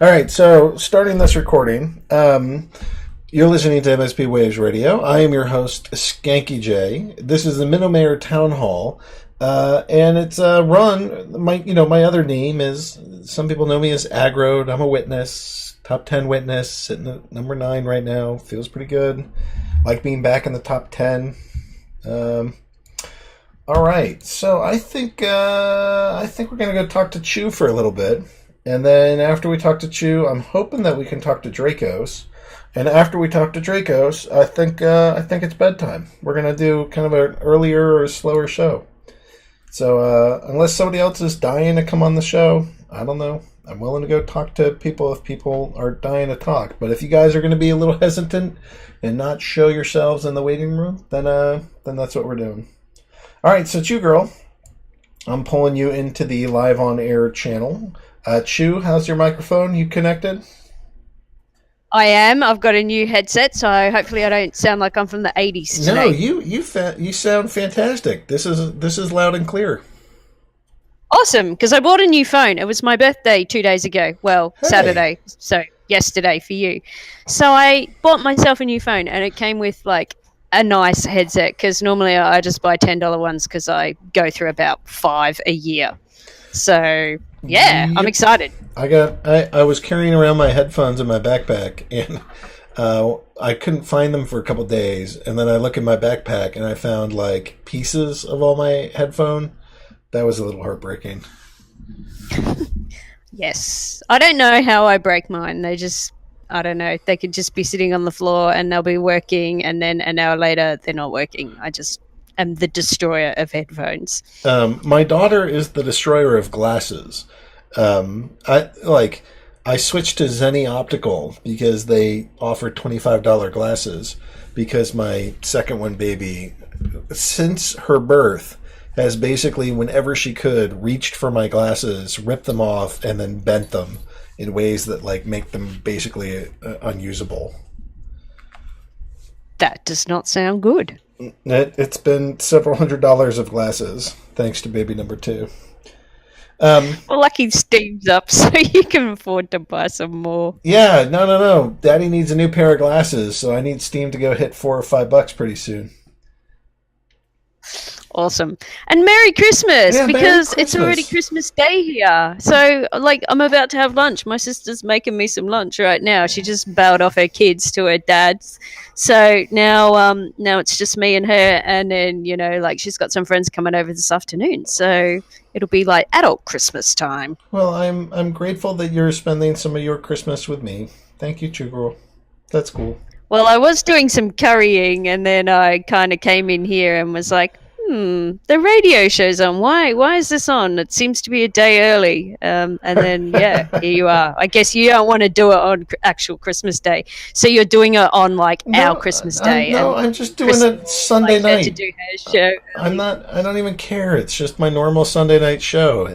All right, so starting this recording, you're listening to MSP Waves Radio. I am your host, Skanky J. This is the Minnow Town Hall, and it's run. My other name is. Some people know me as Aggroed. I'm a witness, top 10 witness, sitting at number 9 right now. Feels pretty good. Like being back in the top 10. All right, so I think we're gonna go talk to Chu for a little bit. And then after we talk to Chu, I'm hoping that we can talk to Dracos. And after we talk to Dracos, I think it's bedtime. We're gonna do kind of an earlier or slower show. So unless somebody else is dying to come on the show, I don't know. I'm willing to go talk to people if people are dying to talk. But if you guys are going to be a little hesitant and not show yourselves in the waiting room, then that's what we're doing. All right, so Chu Girl, I'm pulling you into the live on air channel. Chu, how's your microphone? You connected? I am. I've got a new headset, so hopefully I don't sound like I'm from the 80s today. No, you sound fantastic. This is loud and clear. Awesome, because I bought a new phone. It was my birthday 2 days ago. Well, hey. Saturday, so yesterday for you. So I bought myself a new phone, and it came with like a nice headset, because normally I just buy $10 ones because I go through about 5 a year. So yeah, I'm excited. I was carrying around my headphones in my backpack, and I couldn't find them for a couple days. And then I look in my backpack, and I found like pieces of all my headphone. That was a little heartbreaking. Yes, I don't know how I break mine. I don't know. They could just be sitting on the floor, and they'll be working, and then an hour later they're not working. I just am the destroyer of headphones. My daughter is the destroyer of glasses. I switched to Zenni Optical because they offered $25 glasses, because my second one baby, since her birth, has basically, whenever she could, reached for my glasses, ripped them off, and then bent them in ways that like make them basically unusable. That does not sound good. It's been several $100s of glasses, thanks to baby number 2. Well, lucky Steem's up, so you can afford to buy some more. Yeah, no. Daddy needs a new pair of glasses, so I need Steem to go hit $4 or $5 pretty soon. Awesome. And Merry Christmas, because it's already Christmas Day here. So, like, I'm about to have lunch. My sister's making me some lunch right now. She just bailed off her kids to her dad's. So now it's just me and her, and then, she's got some friends coming over this afternoon. So it'll be like adult Christmas time. Well, I'm grateful that you're spending some of your Christmas with me. Thank you, Chu Girl. That's cool. Well, I was doing some currying, and then I kind of came in here and was like, the radio show's on. Why is this on? It seems to be a day early. And then, yeah, here you are. I guess you don't want to do it on actual Christmas Day. So you're doing it on, our Christmas Day. No, I'm just doing it Sunday night. To do her show. I don't even care. It's just my normal Sunday night show.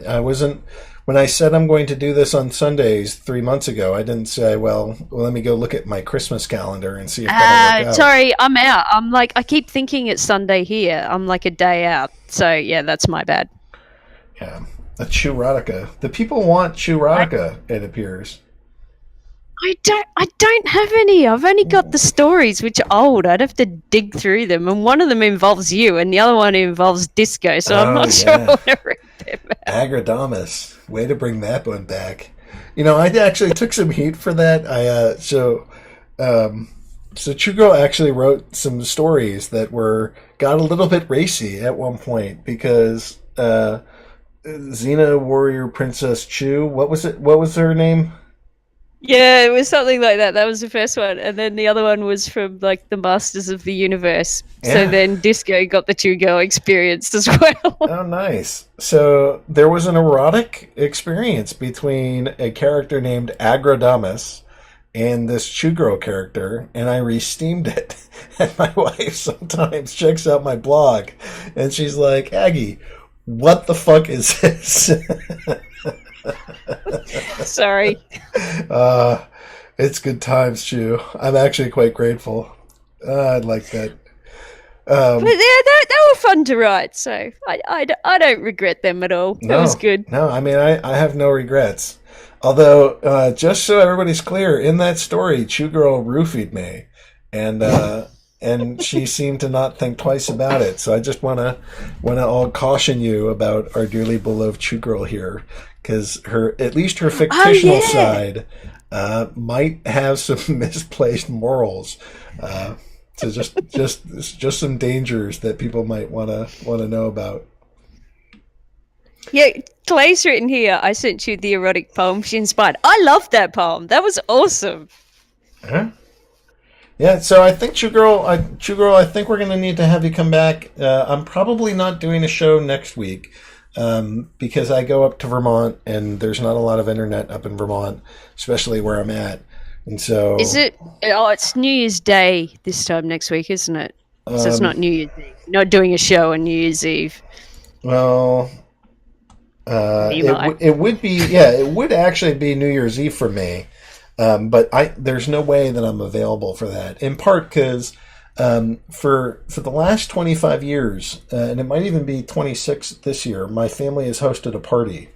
When I said I'm going to do this on Sundays 3 months ago, I didn't say, well, let me go look at my Christmas calendar and see if that'll work out. Sorry, I'm out. I keep thinking it's Sunday here. I'm like a day out. So, yeah, that's my bad. Yeah, a Chu-rotica. The people want Chu-rotica, it appears. I don't have any. I've only got the stories, which are old. I'd have to dig through them. And one of them involves you, and the other one involves disco. So I'm not sure I want to read them out. Agrodamus. Way to bring that one back. I actually took some heat for that. So Chu Girl actually wrote some stories that got a little bit racy at one point, because Xena Warrior Princess Chu, what was it? What was her name? Yeah, it was something like that. That was the first one. And then the other one was from, the Masters of the Universe. Yeah. So then Disco got the Chu Girl experience as well. Oh, nice. So there was an erotic experience between a character named Agrodamus and this Chu Girl character, and I re-steamed it. And my wife sometimes checks out my blog, and she's like, Aggie, what the fuck is this? Sorry. It's good times, Chu. I'm actually quite grateful. I'd like that. But yeah, they were fun to write, so I don't regret them at all. That was good. No, I mean, I have no regrets. Although, just so everybody's clear, in that story, Chu Girl roofied me, and and she seemed to not think twice about it. So I just wanna all caution you about our dearly beloved Chu Girl here, because her at least her Oh fictional yeah. side might have some misplaced morals. So just some dangers that people might wanna know about. Yeah, Clay's written here. I sent you the erotic poem she inspired. I loved that poem. That was awesome. Huh? Yeah, so I think Chu Girl, I think we're going to need to have you come back. I'm probably not doing a show next week because I go up to Vermont and there's not a lot of internet up in Vermont, especially where I'm at. And Is so, it? Oh, it's New Year's Day this time next week, isn't it? So it's um, not New Year's Eve. You're not doing a show on New Year's Eve. well, You might. it would be, yeah, it would actually be New Year's Eve for me. But there's no way that I'm available for that. In part because for the last 25 years, and it might even be 26 this year, my family has hosted a party,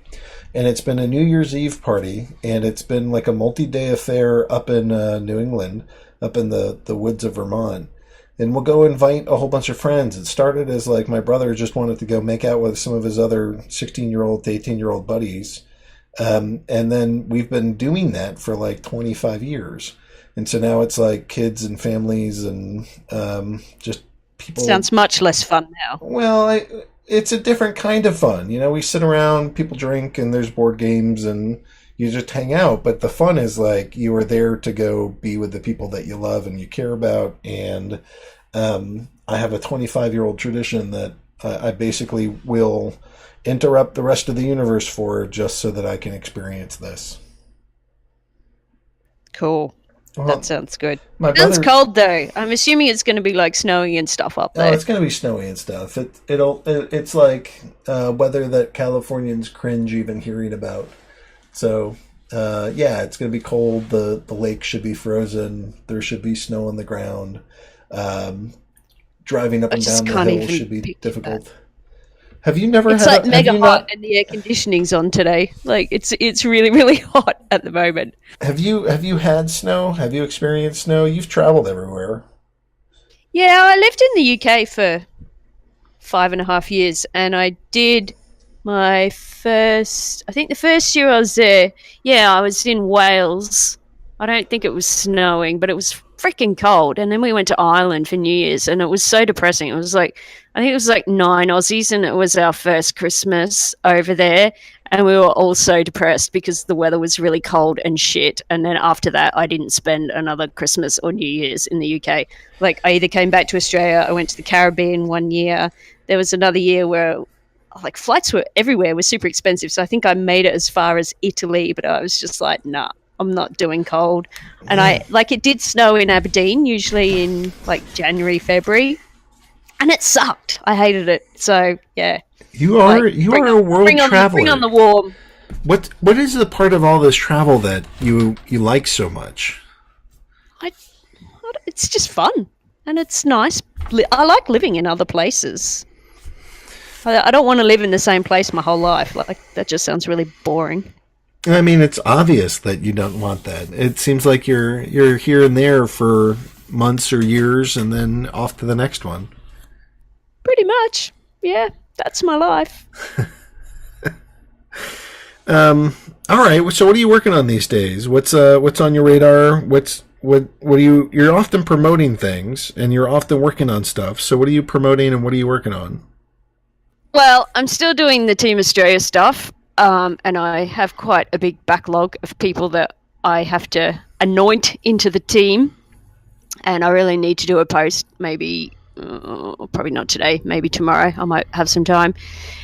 and it's been a New Year's Eve party, and it's been like a multi-day affair up in New England, up in the woods of Vermont. And we'll go invite a whole bunch of friends. It started as like my brother just wanted to go make out with some of his other 16-year-old to 18-year-old buddies, and then we've been doing that for like 25 years. And so now it's like kids and families and just people. Sounds much less fun now. Well, it's a different kind of fun. You know, we sit around, people drink, and there's board games, and you just hang out. But the fun is like you are there to go be with the people that you love and you care about. And I have a 25-year-old tradition that I basically will interrupt the rest of the universe for just so that I can experience this. Cool. That Well, sounds good. my Sounds brother. cold though. I'm assuming it's going to be like snowing and stuff up Oh, there. it's gonna be snowy and stuff. It's like weather that Californians cringe even hearing about. So yeah, it's gonna be cold. The lake should be frozen. There should be snow on the ground. Um, Driving up I and just down the can't hill even should be picture that. difficult. Have you never It's had like a? Have mega you hot not? and the air conditioning's on today. Like it's really really hot at the moment. Have you had snow? Have you experienced snow? You've traveled everywhere. Yeah, I lived in the UK for 5.5 years, and I did my first. I think the first year I was there, yeah, I was in Wales. I don't think it was snowing, but it was freaking cold. And then we went to Ireland for New Year's, and it was so depressing. It was like, I think it was like 9 Aussies, and it was our first Christmas over there. And we were all so depressed because the weather was really cold and shit. And then after that, I didn't spend another Christmas or New Year's in the UK. Like, I either came back to Australia, I went to the Caribbean one year. There was another year where like flights were everywhere, were super expensive. So I think I made it as far as Italy, but I was just like, nah, I'm not doing cold. And Yeah, I like it did snow in Aberdeen, usually in like January, February, and it sucked. I hated it. So yeah, like you are a world bring on traveler. the warm. What is the part of all this travel that you like so much? I, it's just fun and it's nice. I like living in other places. I don't want to live in the same place my whole life. Like that just sounds really boring. I mean, it's obvious that you don't want that. It seems like you're here and there for months or years, and then off to the next one. Pretty much. Yeah, that's my life. All right. So, what are you working on these days? What's on your radar? What are you? You're often promoting things, and you're often working on stuff. So, what are you promoting, and what are you working on? Well, I'm still doing the Team Australia stuff, and I have quite a big backlog of people that I have to anoint into the team. And I really need to do a post, maybe, probably not today, maybe tomorrow. I might have some time.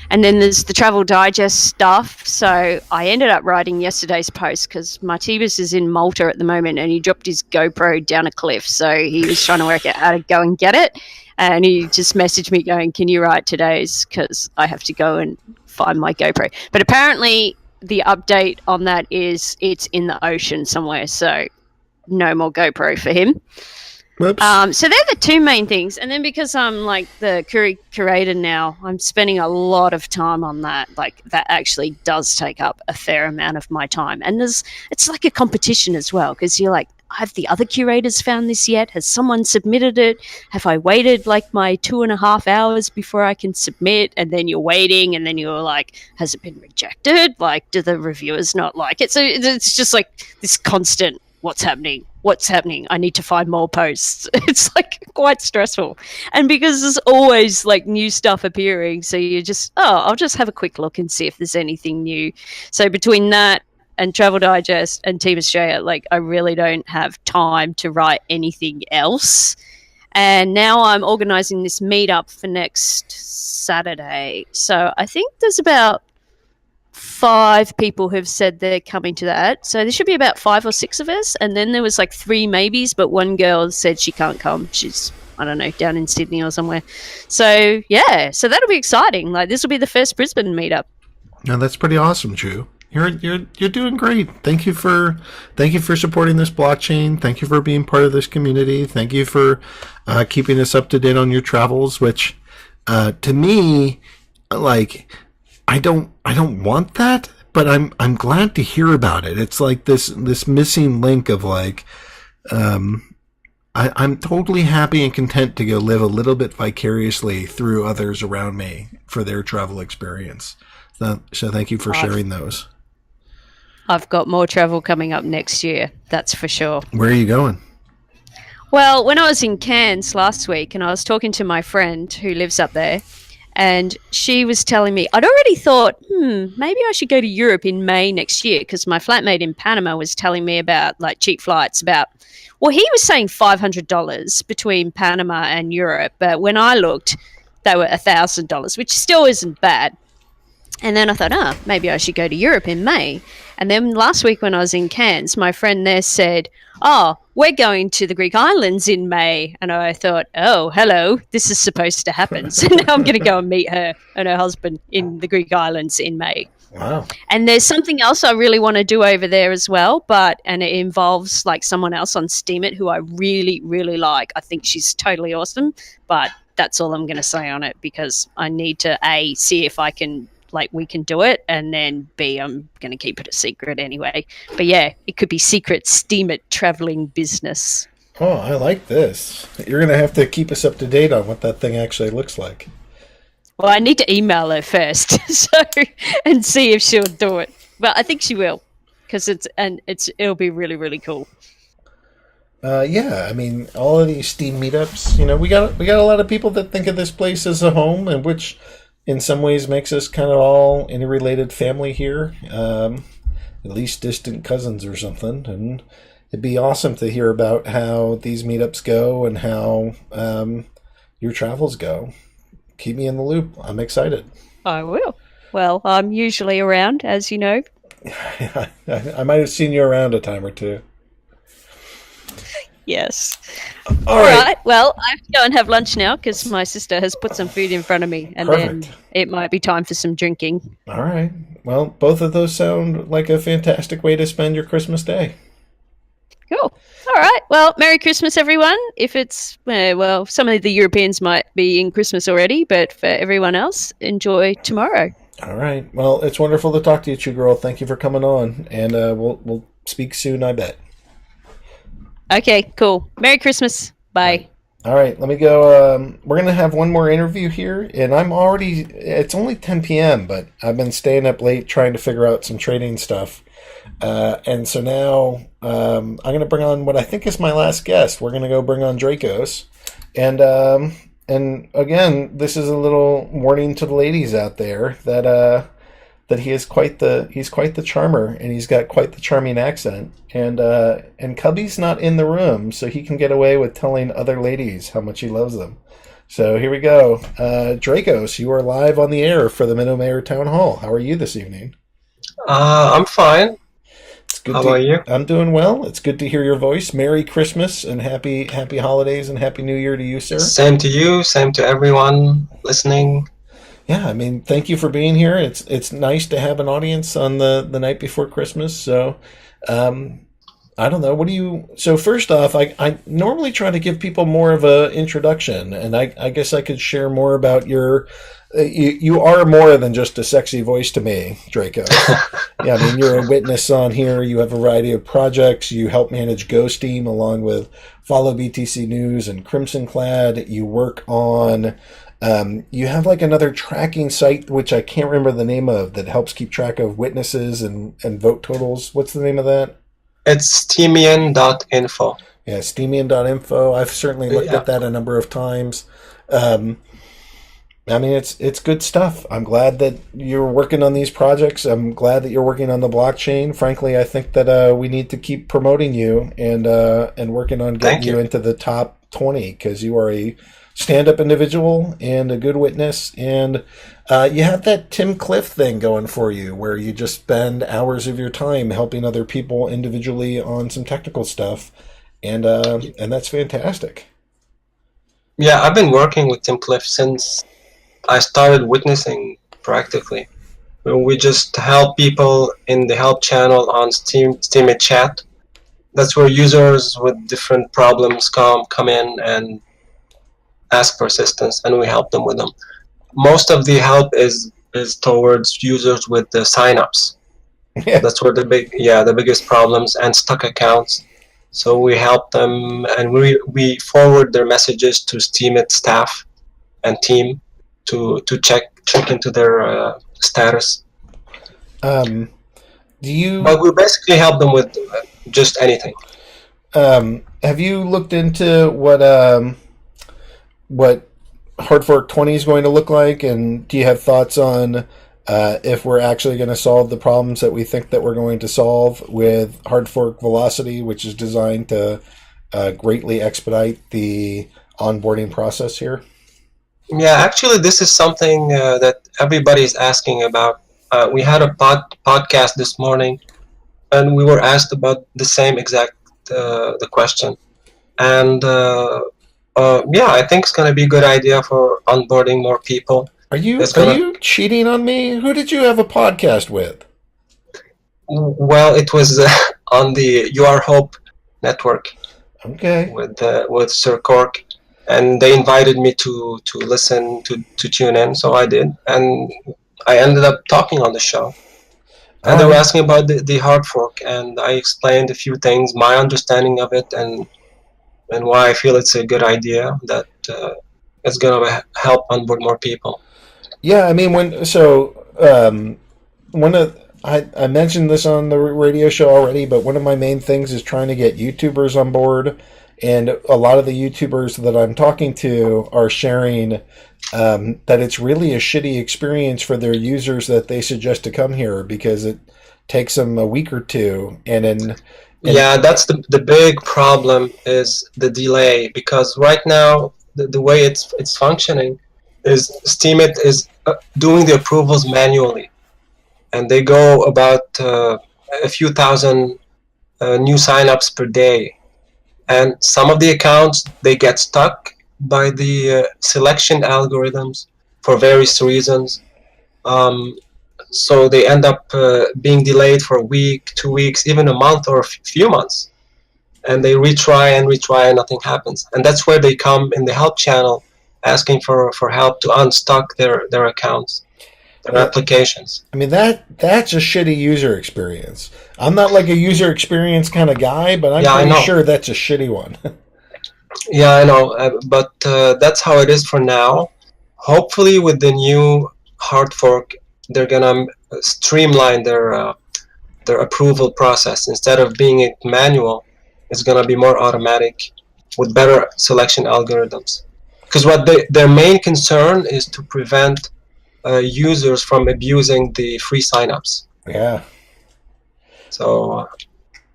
And then there's the Travel Digest stuff. So I ended up writing yesterday's post because Martibus is in Malta at the moment and he dropped his GoPro down a cliff. So he was trying to work out how to go and get it. And he just messaged me going, can you write today's? Because I have to go and find my GoPro. But apparently the update on that is it's in the ocean somewhere. So no more GoPro for him. Whoops. So they're the two main things, and then because I'm like the curator now, I'm spending a lot of time on that. Like that actually does take up a fair amount of my time, and it's like a competition as well because you're like, have the other curators found this yet? Has someone submitted it? Have I waited like my 2.5 hours before I can submit? And then you're waiting, and then you're like, has it been rejected? Like, do the reviewers not like it? So it's just like this constant. What's happening? What's happening? I need to find more posts. It's like quite stressful. And because there's always like new stuff appearing, so you just, I'll just have a quick look and see if there's anything new. So between that and Travel Digest and Team Australia, like I really don't have time to write anything else. And now I'm organising this meetup for next Saturday. So I think there's about 5 people who've said they're coming to that. So there should be about 5 or 6 of us. And then there was like 3 maybes, but one girl said she can't come. She's, I don't know, down in Sydney or somewhere. So yeah, so that'll be exciting. Like this will be the first Brisbane meetup. No, that's pretty awesome, Chu. You're doing great. Thank you for supporting this blockchain. Thank you for being part of this community. Thank you for keeping us up to date on your travels, which to me, like, I don't want that, but I'm glad to hear about it. It's like this missing link of like, I'm totally happy and content to go live a little bit vicariously through others around me for their travel experience. So thank you for sharing those. I've got more travel coming up next year, that's for sure. Where are you going? Well, when I was in Cairns last week and I was talking to my friend who lives up there, and she was telling me, I'd already thought, maybe I should go to Europe in May next year because my flatmate in Panama was telling me about like cheap flights well, he was saying $500 between Panama and Europe. But when I looked, they were $1,000, which still isn't bad. And then I thought, maybe I should go to Europe in May. And then last week when I was in Cairns, my friend there said, we're going to the Greek islands in May. And I thought, hello, this is supposed to happen. So now I'm going to go and meet her and her husband in the Greek islands in May. Wow. And there's something else I really want to do over there as well, and it involves like someone else on Steem who I really, really like. I think she's totally awesome, but that's all I'm going to say on it because I need to, A, see if I can we can do it, and then B, I'm going to keep it a secret anyway. But yeah, it could be secret Steem traveling business. Oh, I like this. You're going to have to keep us up to date on what that thing actually looks like. Well, I need to email her first and see if she'll do it. But I think she will because it'll be really, really cool. Yeah, I mean, all of these Steem meetups, we got a lot of people that think of this place as a home, and which in some ways makes us kind of all interrelated family here, at least distant cousins or something. And it'd be awesome to hear about how these meetups go and how your travels go. Keep me in the loop. I'm excited. I will. Well, I'm usually around, as you know. I might have seen you around a time or two. Yes. All right. Well, I have to go and have lunch now because my sister has put some food in front of me, and Perfect. Then it might be time for some drinking. All right. Well, both of those sound like a fantastic way to spend your Christmas day. Cool. All right. Well, Merry Christmas, everyone. If it's, some of the Europeans might be in Christmas already, but for everyone else, enjoy tomorrow. All right. Well, it's wonderful to talk to you, Chu Girl. Thank you for coming on, and we'll speak soon, I bet. Okay, cool. Merry Christmas. Bye. All right, let me go. We're going to have one more interview here, and it's only 10 p.m., but I've been staying up late trying to figure out some trading stuff. And so now I'm going to bring on what I think is my last guest. We're going to go bring on Dracos. And again, this is a little warning to the ladies out there that he's quite the charmer, and he's got quite the charming accent. And Cubby's not in the room, so he can get away with telling other ladies how much he loves them. So here we go. Dracos, you are live on the air for the Minnow Mayor Town Hall. How are you this evening? I'm fine. It's good. How about you? I'm doing well. It's good to hear your voice. Merry Christmas and happy holidays and Happy New Year to you, sir. Same to you. Same to everyone listening. Yeah, I mean, thank you for being here. It's nice to have an audience on the night before Christmas. So, I don't know. What do you? So first off, I normally try to give people more of a introduction, and I guess I could share more about your. You are more than just a sexy voice to me, Draco. Yeah, I mean you're a witness on here. You have a variety of projects. You help manage Steem along with Follow BTC News and Crimson Clad. You work on. You have like another tracking site which I can't remember the name of that helps keep track of witnesses and vote totals. What's the name of that? It's Steemian.info. Yeah, Steemian.info. I've certainly looked at that a number of times. I mean, it's good stuff. I'm glad that you're working on these projects. I'm glad that you're working on the blockchain. Frankly, I think that we need to keep promoting you and working on getting you into the top 20 because you are a stand-up individual and a good witness. And you have that Tim Cliff thing going for you where you just spend hours of your time helping other people individually on some technical stuff. And that's fantastic. Yeah, I've been working with Tim Cliff since I started witnessing practically. We just help people in the help channel on Steam chat. That's where users with different problems come in and ask for assistance, and we help them with them. Most of the help is towards users with the signups. Yeah. That's where the biggest problems and stuck accounts. So we help them, and we forward their messages to Steemit staff and team to check into their status. Do you? But we basically help them with just anything. Have you looked into what Hard Fork 20 is going to look like, and do you have thoughts on if we're actually going to solve the problems that we think that we're going to solve with Hard Fork Velocity, which is designed to greatly expedite the onboarding process here? Yeah, actually, this is something that everybody is asking about. We had a podcast this morning, and we were asked about the same exact the question. And I think it's going to be a good idea for onboarding more people. Are you cheating on me? Who did you have a podcast with? Well, it was on the You Are Hope network. Okay. With Sir Cork. And they invited me to listen, to tune in, so I did. And I ended up talking on the show. And they were asking about the hard fork, and I explained a few things, my understanding of it, and why I feel it's a good idea, that it's going to help onboard more people. Yeah, I mean, I mentioned this on the radio show already, but one of my main things is trying to get YouTubers on board. And a lot of the YouTubers that I'm talking to are sharing that it's really a shitty experience for their users that they suggest to come here because it takes them a week or two. Yeah, that's the big problem is the delay, because right now the way it's functioning is Steemit is doing the approvals manually, and they go about a few thousand new signups per day. And some of the accounts, they get stuck by the selection algorithms for various reasons. So they end up being delayed for a week, 2 weeks, even a month or a few months. And they retry and nothing happens. And that's where they come in the help channel asking for help to unstuck their accounts, their applications. I mean, that's a shitty user experience. I'm not like a user experience kind of guy, but I'm pretty sure that's a shitty one. Yeah, I know, but that's how it is for now. Hopefully, with the new hard fork, they're gonna streamline their approval process. Instead of being manual, it's gonna be more automatic with better selection algorithms. Because their main concern is to prevent users from abusing the free signups. Yeah. So.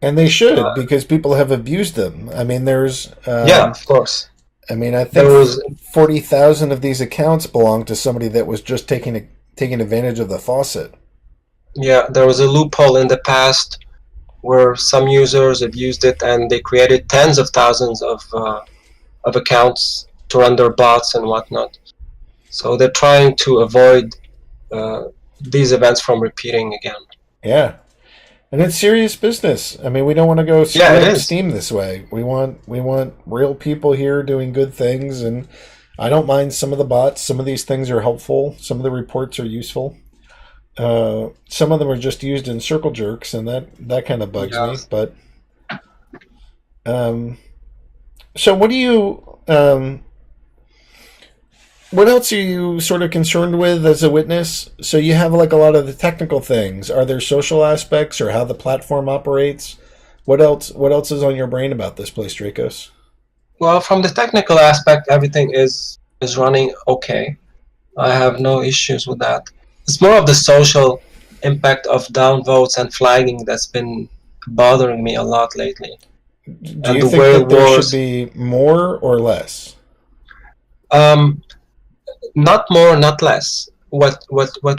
And they should, because people have abused them. I mean, there's... of course. I mean, I think 40,000 of these accounts belong to somebody that was just taking advantage of the faucet. Yeah, there was a loophole in the past where some users abused it, and they created tens of thousands of accounts to run their bots and whatnot. So they're trying to avoid these events from repeating again. Yeah. And it's serious business. I mean, we don't want to go Yeah, screw it up is. Steam this way. We want real people here doing good things, and I don't mind some of the bots. Some of these things are helpful. Some of the reports are useful. Some of them are just used in circle jerks, and that kind of bugs me. Yes. But um, so, what else are you sort of concerned with as a witness? So you have like a lot of the technical things. Are there social aspects or how the platform operates? What else? What else is on your brain about this place, Dracos? Well, from the technical aspect, everything is running okay. I have no issues with that. It's more of the social impact of downvotes and flagging that's been bothering me a lot lately. Do And you the think whale that there should wars, be more or less? um, not more, not less. What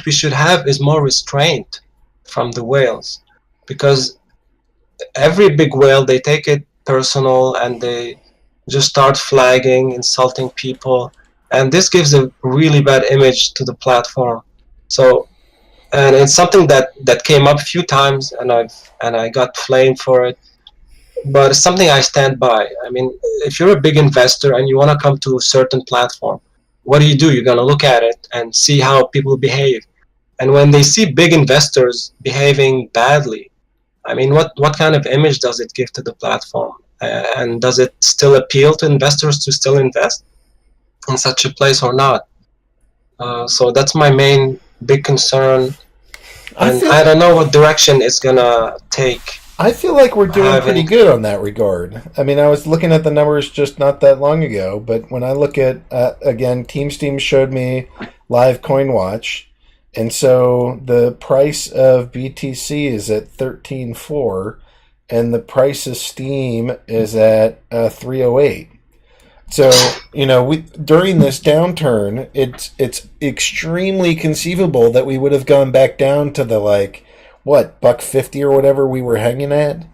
we should have is more restraint from the whales, because every big whale, they take it personal and they just start flagging, insulting people, and this gives a really bad image to the platform. So, and it's something that came up a few times, and I got flamed for it, but it's something I stand by. I mean, if you're a big investor and you want to come to a certain platform, what do? You're going to look at it and see how people behave. And when they see big investors behaving badly, I mean, what kind of image does it give to the platform? And does it still appeal to investors to still invest in such a place or not? So that's my main big concern, I and feel I don't know what direction it's gonna take. I feel like we're doing pretty Having good on that regard. I mean, I was looking at the numbers just not that long ago, but when I look at again, Team Steam showed me live coin watch, and so the price of BTC is at 13.4, and the price of Steam is at 308. So we during this downturn, it's extremely conceivable that we would have gone back down to the like what $1.50 or whatever we were hanging at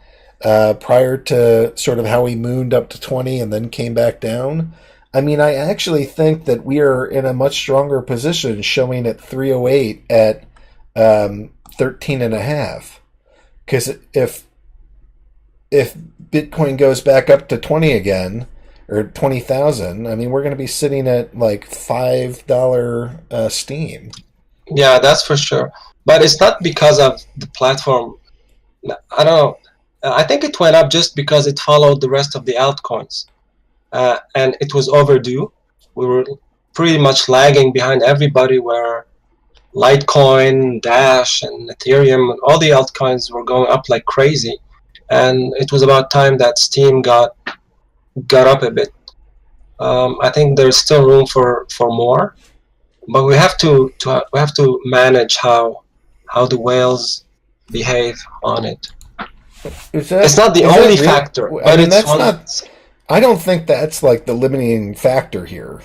prior to sort of how we mooned up to 20 and then came back down. I mean, I actually think that we are in a much stronger position showing at 308 at 13 and a half. Because if Bitcoin goes back up to 20 again, or 20,000, I mean, we're going to be sitting at like $5 Steam. Yeah, that's for sure. But it's not because of the platform. I don't know. I think it went up just because it followed the rest of the altcoins, and it was overdue. We were pretty much lagging behind everybody, where Litecoin, Dash, and Ethereum, all the altcoins were going up like crazy, and it was about time that Steem got up a bit. I think there's still room for more, but we have to manage how the whales behave on it. It's not the Is only that real? factor, I but mean, it's that's one. not. I don't think that's like the limiting factor here.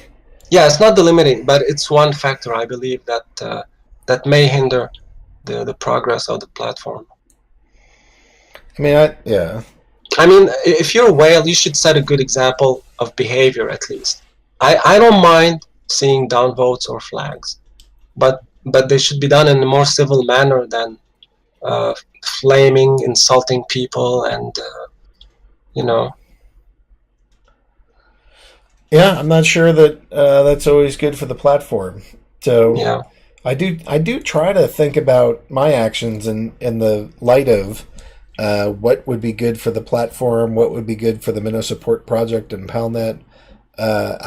Yeah, it's not the limiting, but it's one factor I believe that may hinder the progress of the platform. I mean, yeah. I mean, if you're a whale, you should set a good example of behavior at least. I don't mind seeing downvotes or flags, but they should be done in a more civil manner than flaming, insulting people, and you know. Yeah, I'm not sure that that's always good for the platform. So Yeah. I do try to think about my actions in the light of what would be good for the platform, what would be good for the Minnow Support Project and PalNet.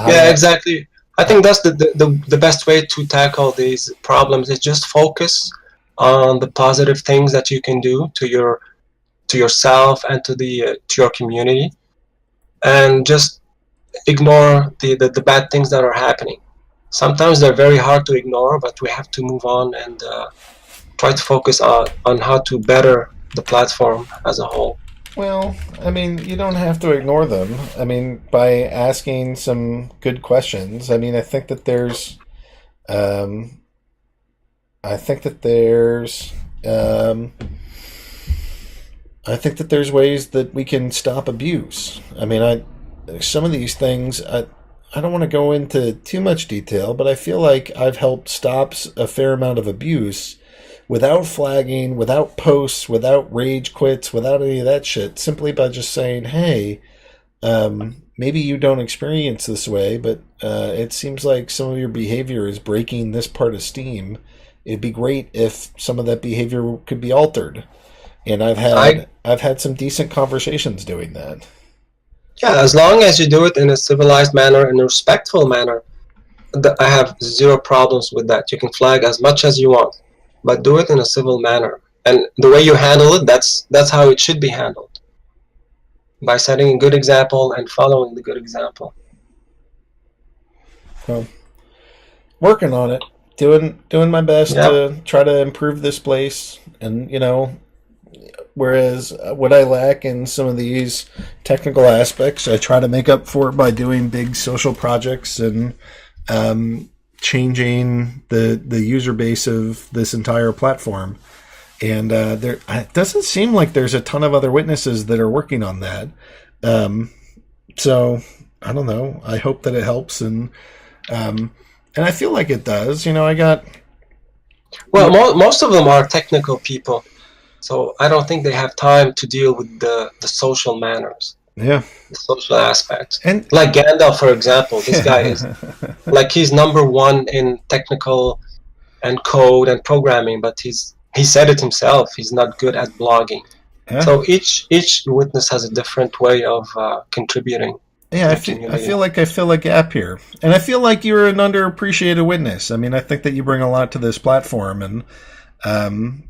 Yeah, exactly. I think that's the best way to tackle these problems is just focus on the positive things that you can do to yourself and to your community, and just ignore the bad things that are happening. Sometimes they're very hard to ignore, but we have to move on and try to focus on how to better the platform as a whole. Well, I mean, you don't have to ignore them. I mean, by asking some good questions. I mean, um, I think that there's, I think that there's ways that we can stop abuse. I mean, some of these things, I don't want to go into too much detail, but I feel like I've helped stop a fair amount of abuse without flagging, without posts, without rage quits, without any of that shit, simply by just saying, hey, maybe you don't experience this way, but it seems like some of your behavior is breaking this part of Steem. It'd be great if some of that behavior could be altered. And I've had some decent conversations doing that. Yeah, as long as you do it in a civilized manner, in a respectful manner, I have zero problems with that. You can flag as much as you want, but do it in a civil manner. And the way you handle it, that's how it should be handled. By setting a good example and following the good example. Well, working on it, doing my best to try to improve this place, and whereas what I lack in some of these technical aspects, I try to make up for it by doing big social projects and changing the user base of this entire platform. And it doesn't seem like there's a ton of other witnesses that are working on that. So I don't know. I hope that it helps, and I feel like it does. Most of them are technical people, so I don't think they have time to deal with the social manners. Yeah, the social aspect. And like Gandalf, for example, this guy is like he's number one in technical and code and programming, but he said it himself. He's not good at blogging. Yeah. So each witness has a different way of contributing. Yeah, I feel like I fill a gap here, and I feel like you're an underappreciated witness. I mean, I think that you bring a lot to this platform, and I'm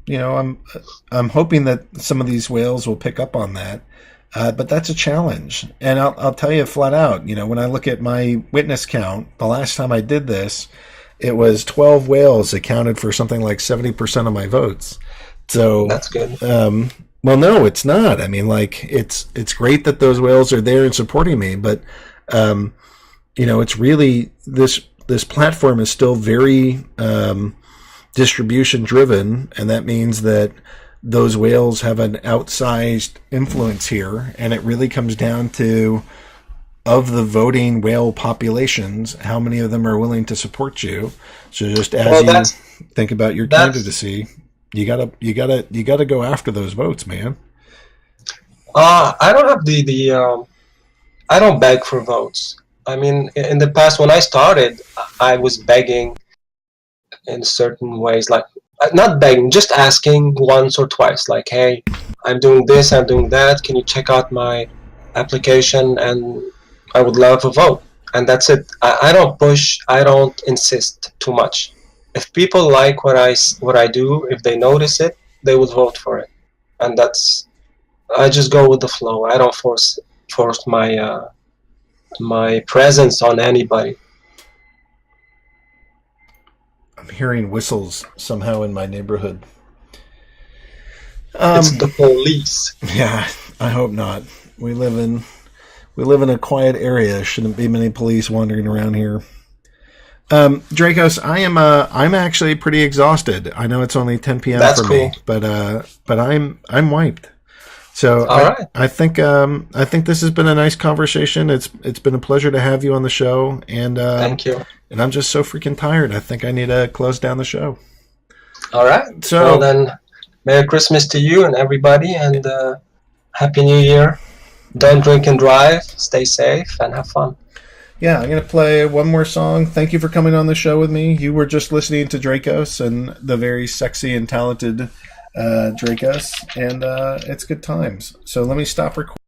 hoping that some of these whales will pick up on that. But that's a challenge, and I'll tell you flat out. When I look at my witness count, the last time I did this, it was 12 whales accounted for something like 70% of my votes. So that's good. Well, no, it's not. I mean, like it's great that those whales are there and supporting me, but it's really this platform is still very distribution driven, and that means that those whales have an outsized influence here, and it really comes down to, of the voting whale populations, how many of them are willing to support you. So just as you think about your candidacy, you gotta go after those votes, man. I don't have I don't beg for votes. I mean, in the past when I started, I was begging in certain ways, like not begging, just asking once or twice, like, hey, I'm doing this, I'm doing that, can you check out my application, and I would love a vote. And that's it. I don't push, I don't insist too much. If people like what I do, if they notice it, they will vote for it. And I just go with the flow. I don't force my presence on anybody. I'm hearing whistles somehow in my neighborhood. It's the police. Yeah, I hope not. We live in a quiet area. Shouldn't be many police wandering around here. Dracos, I'm actually pretty exhausted. I know it's only 10 p.m. That's for cool. me, but I'm wiped. So right. I think this has been a nice conversation. It's been a pleasure to have you on the show, and thank you. And I'm just so freaking tired. I think I need to close down the show. All right. So well then, Merry Christmas to you and everybody, and Happy New Year. Don't drink and drive. Stay safe and have fun. Yeah, I'm going to play one more song. Thank you for coming on the show with me. You were just listening to Dracos and the very sexy and talented Dracos, and it's good times. So let me stop recording.